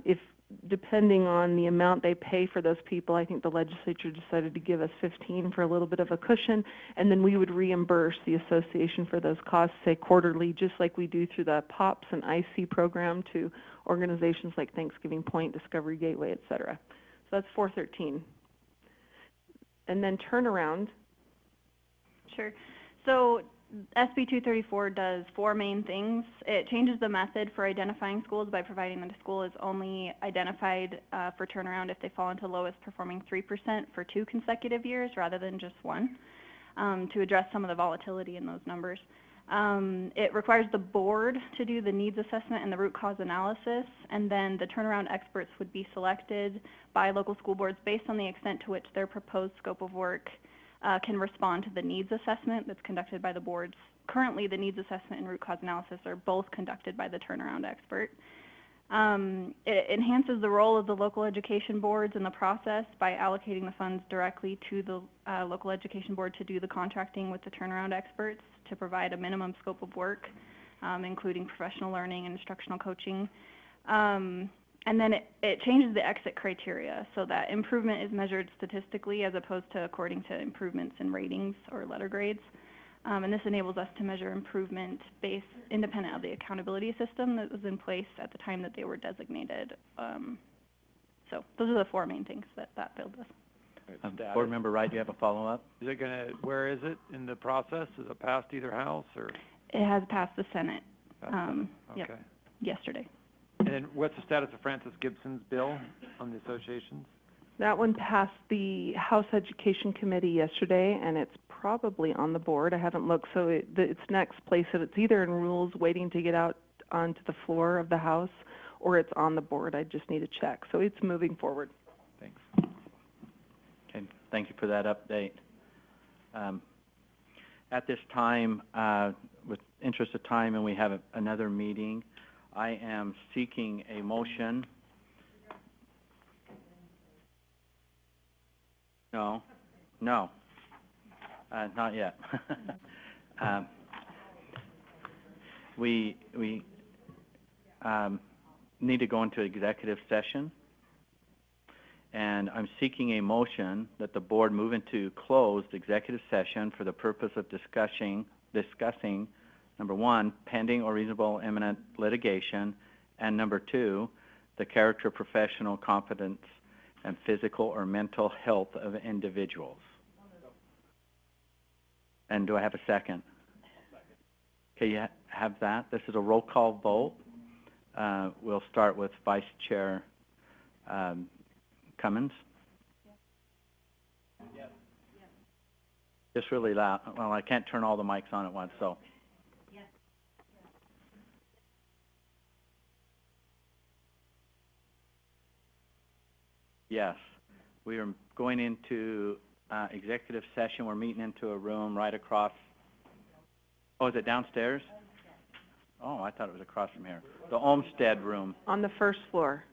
If depending on the amount they pay for those people, I think the legislature decided to give us $15,000 for a little bit of a cushion, and then we would reimburse the association for those costs, say quarterly, just like we do through the POPS and IC program to organizations like Thanksgiving Point, Discovery Gateway, et cetera. So that's 413. And then turnaround. Sure. So SB 234 does 4 main things. It changes the method for identifying schools by providing that a school is only identified for turnaround if they fall into lowest performing 3% for 2 consecutive years rather than just 1, to address some of the volatility in those numbers. It requires the board to do the needs assessment and the root cause analysis, and then the turnaround experts would be selected by local school boards based on the extent to which their proposed scope of work can respond to the needs assessment that's conducted by the boards. Currently, the needs assessment and root cause analysis are both conducted by the turnaround expert. It enhances the role of the local education boards in the process by allocating the funds directly to the local education board to do the contracting with the turnaround experts to provide a minimum scope of work, including professional learning and instructional coaching. And then it changes the exit criteria so that improvement is measured statistically as opposed to according to improvements in ratings or letter grades. And this enables us to measure improvement based independent of the accountability system that was in place at the time that they were designated. So those are the 4 main things that bill does. Board Member Wright, do you have a follow-up? Is it where is it in the process? Is it passed either house or? It has passed the Senate. Okay. Yep. yesterday. And then what's the status of Francis Gibson's bill on the associations? That one passed the House Education Committee yesterday, and it's probably on the board. I haven't looked, so it's next place. So it's either in rules waiting to get out onto the floor of the House, or it's on the board. I just need to check. So it's moving forward. Thanks. Okay, thank you for that update. At this time, with interest of time, and we have another meeting, I am seeking a motion. No, not yet. We need to go into executive session, and I'm seeking a motion that the board move into closed executive session for the purpose of discussing, number one, pending or reasonable imminent litigation, and number two, the character, professional competence, and physical or mental health of individuals. And do I have a second? Okay, you have that. This is a roll call vote. We'll start with Vice Chair Cummins. Yes. Just really loud. Well, I can't turn all the mics on at once, so. Yes. Yes. We are going into executive session. We're meeting into a room right across. Oh, is it downstairs? Oh, I thought it was across from here. The Olmsted room. On the first floor.